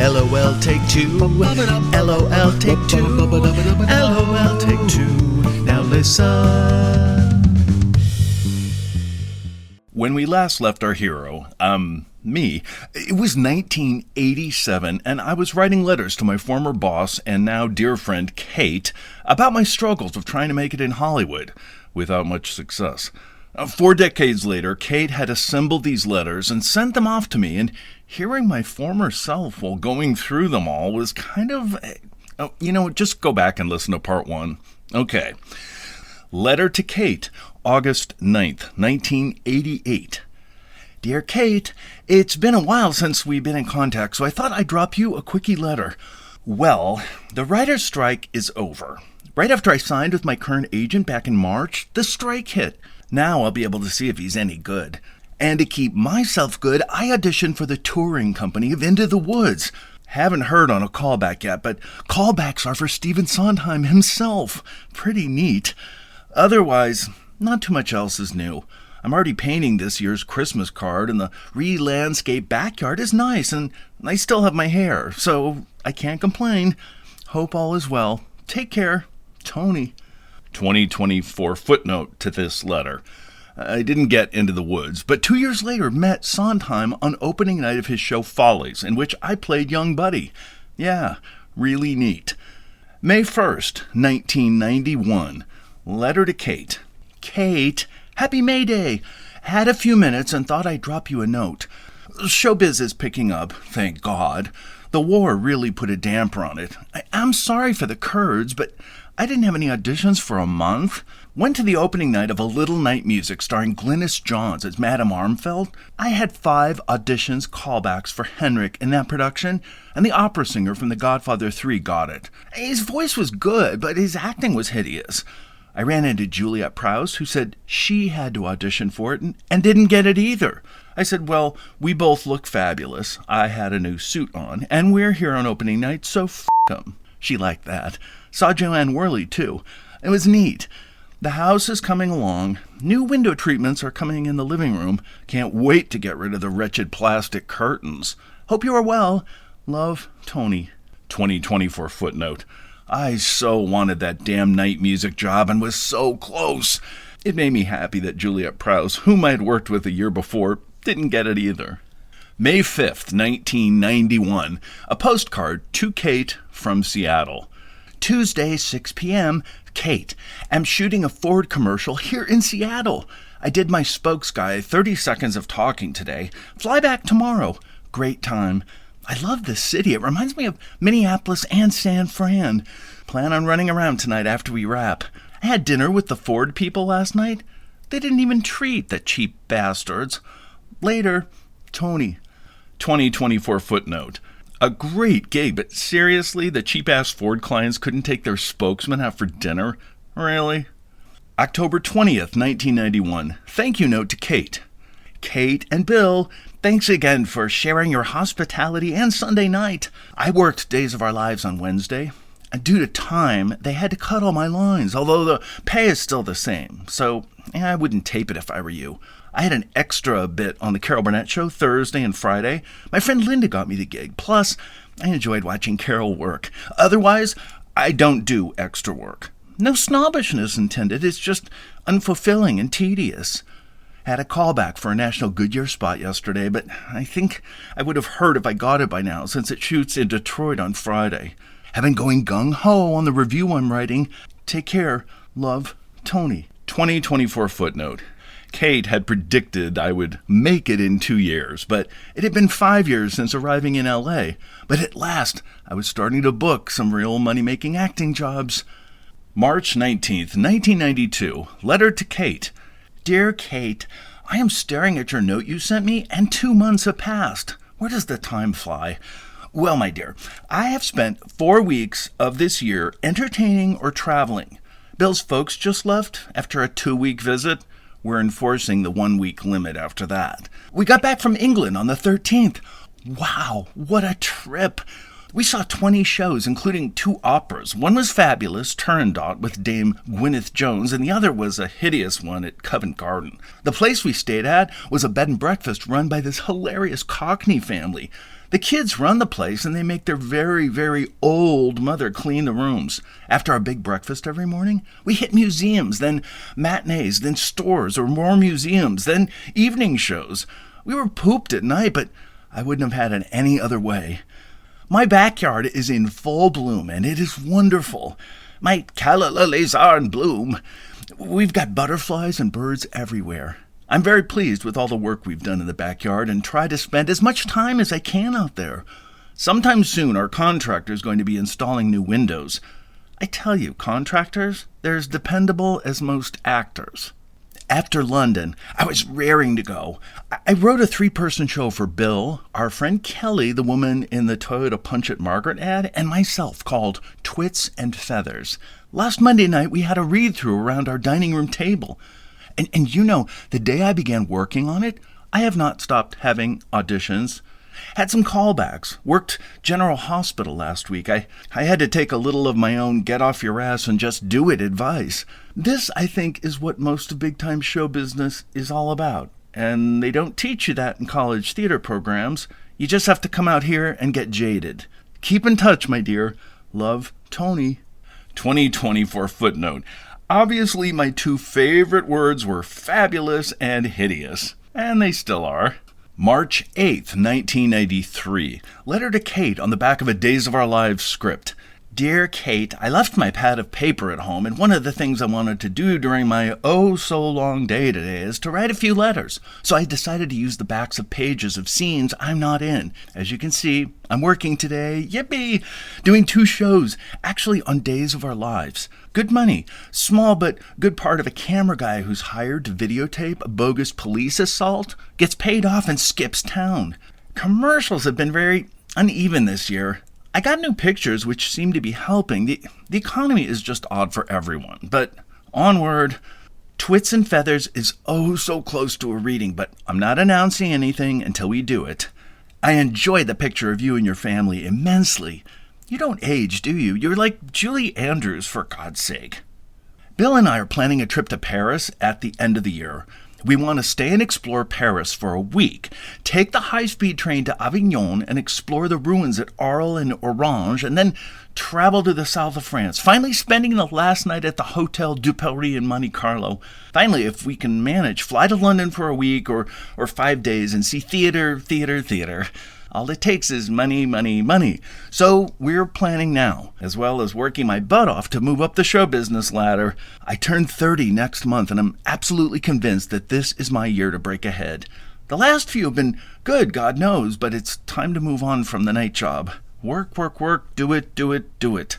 LOL take two. LOL take two. LOL take two. Now listen. When we last left our hero, me, it was 1987, and I was writing letters to my former boss and now dear friend Kate about my struggles of trying to make it in Hollywood, without much success. 4 decades later, Kate had assembled these letters and sent them off to me, and hearing my former self while going through them all was kind of... just go back and listen to part 1. Okay. Letter to Kate, August 9th, 1988. Dear Kate, it's been a while since we've been in contact, so I thought I'd drop you a quickie letter. Well, the writer's strike is over. Right after I signed with my current agent back in March, the strike hit. Now I'll be able to see if he's any good. And to keep myself good, I auditioned for the touring company of Into the Woods. Haven't heard on a callback yet, but callbacks are for Stephen Sondheim himself. Pretty neat. Otherwise, not too much else is new. I'm already painting this year's Christmas card, and the re-landscape backyard is nice, and I still have my hair, so I can't complain. Hope all is well. Take care, Tony. 2024 footnote to this letter. I didn't get Into the Woods, but 2 years later met Sondheim on opening night of his show Follies, in which I played young Buddy. Yeah, really neat. May 1st, 1991. Letter to Kate. Kate, happy May Day. Had a few minutes and thought I'd drop you a note. Showbiz is picking up, thank God. The war really put a damper on it. I'm sorry for the Kurds, but I didn't have any auditions for a month. Went to the opening night of A Little Night Music starring Glynis Johns as Madame Armfeld. I had 5 auditions, callbacks for Henrik in that production, and the opera singer from The Godfather 3 got it. His voice was good, but his acting was hideous. I ran into Juliet Prowse, who said she had to audition for it and didn't get it either. I said, well, we both look fabulous. I had a new suit on, and we're here on opening night, so f*** 'em. She liked that. Saw Joanne Worley, too. It was neat. The house is coming along. New window treatments are coming in the living room. Can't wait to get rid of the wretched plastic curtains. Hope you are well. Love, Tony. 2024 footnote. I so wanted that damn night music job and was so close. It made me happy that Juliet Prowse, whom I had worked with a year before, didn't get it either. May 5th, 1991. A postcard to Kate from Seattle. Tuesday, 6 p.m. Kate, I'm shooting a Ford commercial here in Seattle. I did my spokes guy 30 seconds of talking today. Fly back tomorrow. Great time. I love this city. It reminds me of Minneapolis and San Fran. Plan on running around tonight after we wrap. I had dinner with the Ford people last night. They didn't even treat, the cheap bastards. Later, Tony. 2024 footnote. A great gig, but seriously, the cheap-ass Ford clients couldn't take their spokesman out for dinner? Really? October 20th, 1991. Thank you note to Kate. Kate and Bill, thanks again for sharing your hospitality and Sunday night. I worked Days of Our Lives on Wednesday, and due to time, they had to cut all my lines, although the pay is still the same, so I wouldn't tape it if I were you. I had an extra bit on the Carol Burnett show Thursday and Friday. My friend Linda got me the gig. Plus, I enjoyed watching Carol work. Otherwise, I don't do extra work. No snobbishness intended. It's just unfulfilling and tedious. Had a callback for a National Goodyear spot yesterday, but I think I would have heard if I got it by now, since it shoots in Detroit on Friday. Have been going gung-ho on the review I'm writing. Take care. Love, Tony. 2024 footnote. Kate had predicted I would make it in 2 years, but it had been 5 years since arriving in L.A. But at last, I was starting to book some real money-making acting jobs. March 19th, 1992. Letter to Kate. Dear Kate, I am staring at your note you sent me, and 2 months have passed. Where does the time fly? Well, my dear, I have spent 4 weeks of this year entertaining or traveling. Bill's folks just left after a 2-week visit. We're enforcing the 1-week limit after that. We got back from England on the 13th. Wow, what a trip. We saw 20 shows, including 2 operas. One was fabulous, Turandot, with Dame Gwyneth Jones, and the other was a hideous one at Covent Garden. The place we stayed at was a bed and breakfast run by this hilarious Cockney family. The kids run the place, and they make their very, very old mother clean the rooms. After our big breakfast every morning, we hit museums, then matinees, then stores, or more museums, then evening shows. We were pooped at night, but I wouldn't have had it any other way. My backyard is in full bloom, and it is wonderful. My calla lilies are in bloom. We've got butterflies and birds everywhere. I'm very pleased with all the work we've done in the backyard and try to spend as much time as I can out there. Sometime soon, our contractor is going to be installing new windows. I tell you, contractors, they're as dependable as most actors. After London, I was raring to go. I wrote a 3-person show for Bill, our friend Kelly, the woman in the Toyota Punch It Margaret ad, and myself called Twits and Feathers. Last Monday night, we had a read-through around our dining room table. And you know, the day I began working on it, I have not stopped having auditions. Had some callbacks. Worked General Hospital last week. I had to take a little of my own get off your ass and just do it advice. This, I think, is what most of big-time show business is all about. And they don't teach you that in college theater programs. You just have to come out here and get jaded. Keep in touch, my dear. Love, Tony. 2024 footnote. Obviously, my 2 favorite words were fabulous and hideous. And they still are. March 8th, 1993. Letter to Kate on the back of a Days of Our Lives script. Dear Kate, I left my pad of paper at home, and one of the things I wanted to do during my oh-so-long day today is to write a few letters. So I decided to use the backs of pages of scenes I'm not in. As you can see, I'm working today, yippee, doing 2 shows, actually on Days of Our Lives. Good money, small but good part of a camera guy who's hired to videotape a bogus police assault, gets paid off and skips town. Commercials have been very uneven this year. I got new pictures which seem to be helping. The economy is just odd for everyone. But onward, Twits and Feathers is oh so close to a reading, but I'm not announcing anything until we do it. I enjoyed the picture of you and your family immensely. You don't age, do you? You're like Julie Andrews, for God's sake. Bill and I are planning a trip to Paris at the end of the year. We want to stay and explore Paris for a week, take the high-speed train to Avignon and explore the ruins at Arles and Orange, and then travel to the south of France, finally spending the last night at the Hotel du Paris in Monte Carlo. Finally, if we can manage, fly to London for a week or 5 days and see theater. All it takes is money, money, money. So we're planning now, as well as working my butt off to move up the show business ladder. I turn 30 next month, and I'm absolutely convinced that this is my year to break ahead. The last few have been good, God knows, but it's time to move on from the night job. Work, do it.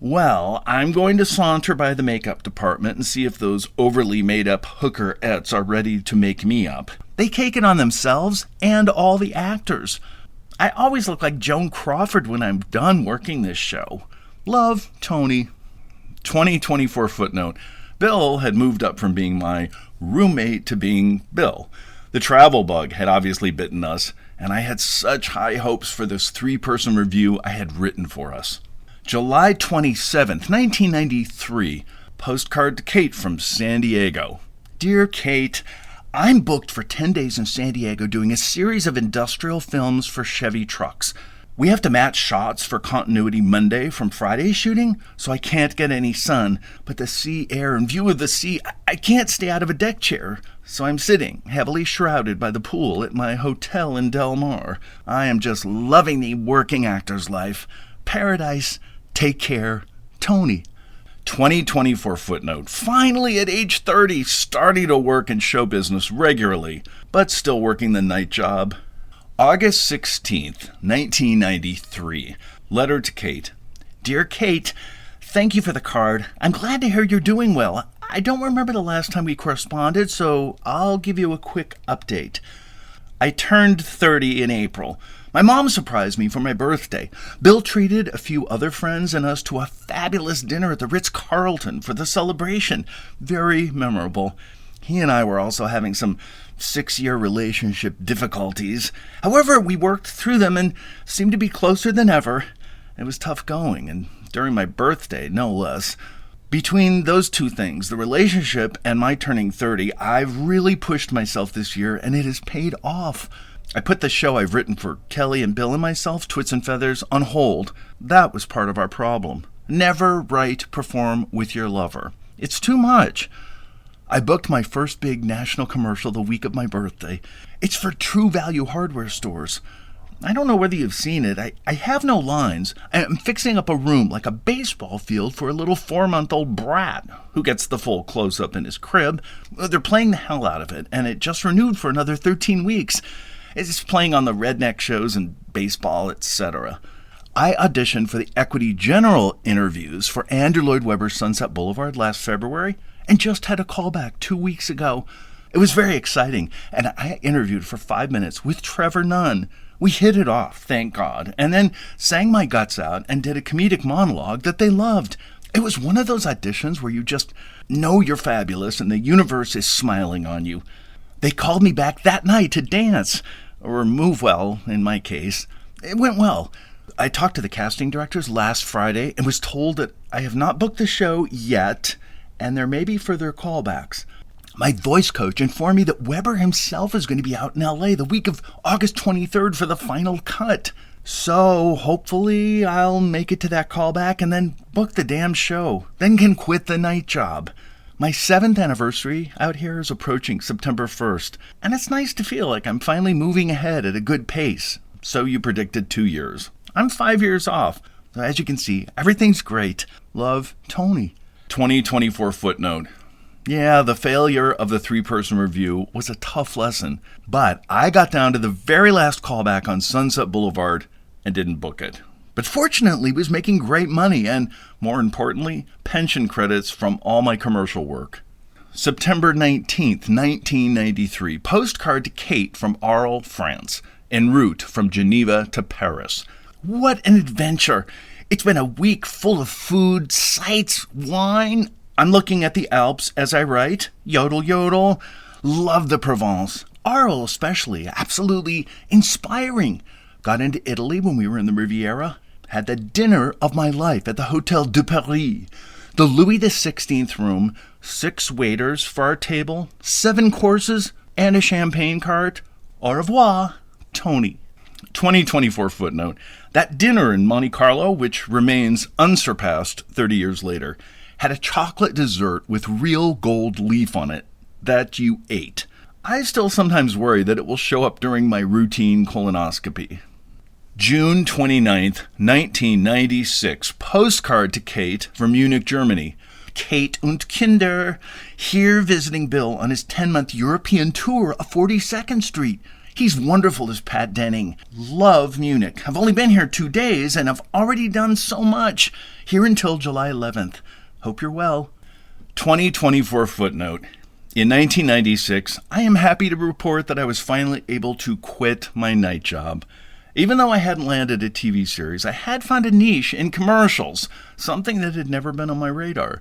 Well, I'm going to saunter by the makeup department and see if those overly made-up hooker-ettes are ready to make me up. They take it on themselves and all the actors. I always look like Joan Crawford when I'm done working this show. Love, Tony. 2024 footnote. Bill had moved up from being my roommate to being Bill. The travel bug had obviously bitten us, and I had such high hopes for this 3-person review I had written for us. July 27th, 1993. Postcard to Kate from San Diego. Dear Kate, I'm booked for 10 days in San Diego doing a series of industrial films for Chevy trucks. We have to match shots for Continuity Monday from Friday's shooting, so I can't get any sun. But the sea air and view of the sea, I can't stay out of a deck chair. So I'm sitting, heavily shrouded by the pool at my hotel in Del Mar. I am just loving the working actor's life. Paradise. Take care. Tony. 2024 footnote. Finally, at age 30, starting to work in show business regularly, but still working the night job. August 16th, 1993. Letter to Kate. Dear Kate, thank you for the card. I'm glad to hear you're doing well. I don't remember the last time we corresponded, so I'll give you a quick update. I turned 30 in April. My mom surprised me for my birthday. Bill treated a few other friends and us to a fabulous dinner at the Ritz-Carlton for the celebration. Very memorable. He and I were also having some 6-year relationship difficulties. However, we worked through them and seemed to be closer than ever. It was tough going, and during my birthday, no less. Between those two things, the relationship and my turning 30, I've really pushed myself this year, and it has paid off. I put the show I've written for Kelly and Bill and myself, Twits and Feathers, on hold. That was part of our problem. Never write, perform with your lover. It's too much. I booked my first big national commercial the week of my birthday. It's for True Value hardware stores. I don't know whether you've seen it. I have no lines. I'm fixing up a room like a baseball field for a little 4-month-old brat who gets the full close-up in his crib. They're playing the hell out of it, and it just renewed for another 13 weeks. It's playing on the redneck shows and baseball, etc. I auditioned for the Equity General interviews for Andrew Lloyd Webber's Sunset Boulevard last February and just had a callback 2 weeks ago. It was very exciting, and I interviewed for 5 minutes with Trevor Nunn. We hit it off, thank God, and then sang my guts out and did a comedic monologue that they loved. It was one of those auditions where you just know you're fabulous and the universe is smiling on you. They called me back that night to dance, or move well, in my case. It went well. I talked to the casting directors last Friday and was told that I have not booked the show yet, and there may be further callbacks. My voice coach informed me that Webber himself is going to be out in LA the week of August 23rd for the final cut. So hopefully I'll make it to that callback and then book the damn show, then can quit the night job. My 7th anniversary out here is approaching September 1st, and it's nice to feel like I'm finally moving ahead at a good pace. So you predicted 2 years. I'm 5 years off. So as you can see, everything's great. Love, Tony. 2024 footnote. Yeah, the failure of the 3-person review was a tough lesson, but I got down to the very last callback on Sunset Boulevard and didn't book it. But fortunately, was making great money and, more importantly, pension credits from all my commercial work. September 19th, 1993. Postcard to Kate from Arles, France, en route from Geneva to Paris. What an adventure! It's been a week full of food, sights, wine. I'm looking at the Alps as I write. Yodel, yodel. Love the Provence. Arles especially. Absolutely inspiring. Got into Italy when we were in the Riviera. Had the dinner of my life at the Hotel de Paris. The Louis XVI room, 6 waiters for our table, 7 courses, and a champagne cart. Au revoir, Tony. 2024 footnote. That dinner in Monte Carlo, which remains unsurpassed 30 years later, had a chocolate dessert with real gold leaf on it that you ate. I still sometimes worry that it will show up during my routine colonoscopy. June 29th, 1996. Postcard to Kate from Munich, Germany. Kate und Kinder, here visiting Bill on his 10-month European tour of 42nd Street. He's wonderful as Pat Denning. Love Munich. I've only been here 2 days and I've already done so much. Here until July 11th. Hope you're well. 2024 footnote. In 1996, I am happy to report that I was finally able to quit my night job. Even though I hadn't landed a TV series, I had found a niche in commercials, something that had never been on my radar.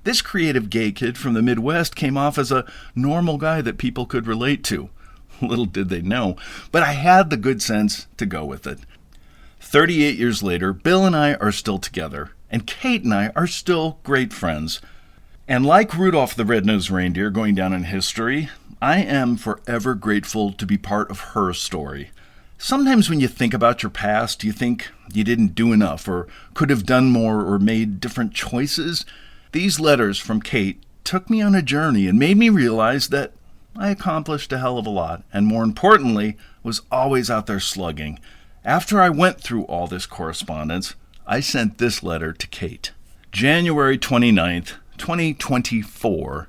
This creative gay kid from the Midwest came off as a normal guy that people could relate to. Little did they know, but I had the good sense to go with it. 38 years later, Bill and I are still together, and Kate and I are still great friends. And like Rudolph the Red-Nosed Reindeer going down in history, I am forever grateful to be part of her story. Sometimes when you think about your past, you think you didn't do enough or could have done more or made different choices. These letters from Kate took me on a journey and made me realize that I accomplished a hell of a lot, and more importantly, was always out there slugging. After I went through all this correspondence, I sent this letter to Kate. January 29th, 2024.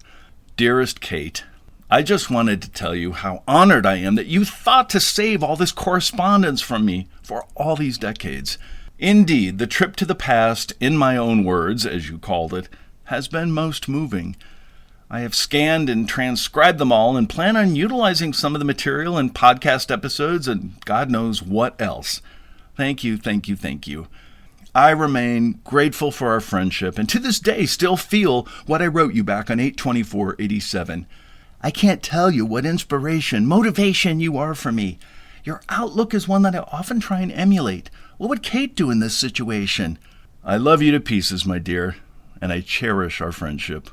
Dearest Kate, I just wanted to tell you how honored I am that you thought to save all this correspondence from me for all these decades. Indeed, the trip to the past, in my own words, as you called it, has been most moving. I have scanned and transcribed them all and plan on utilizing some of the material in podcast episodes and God knows what else. Thank you, thank you, thank you. I remain grateful for our friendship and to this day still feel what I wrote you back on 8/24/87. I can't tell you what inspiration, motivation you are for me. Your outlook is one that I often try and emulate. What would Kate do in this situation? I love you to pieces, my dear, and I cherish our friendship.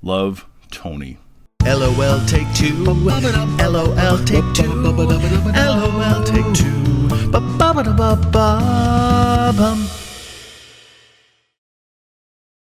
Love, Tony. LOL take two. LOL take two. LOL take two. Ba ba ba ba ba bum.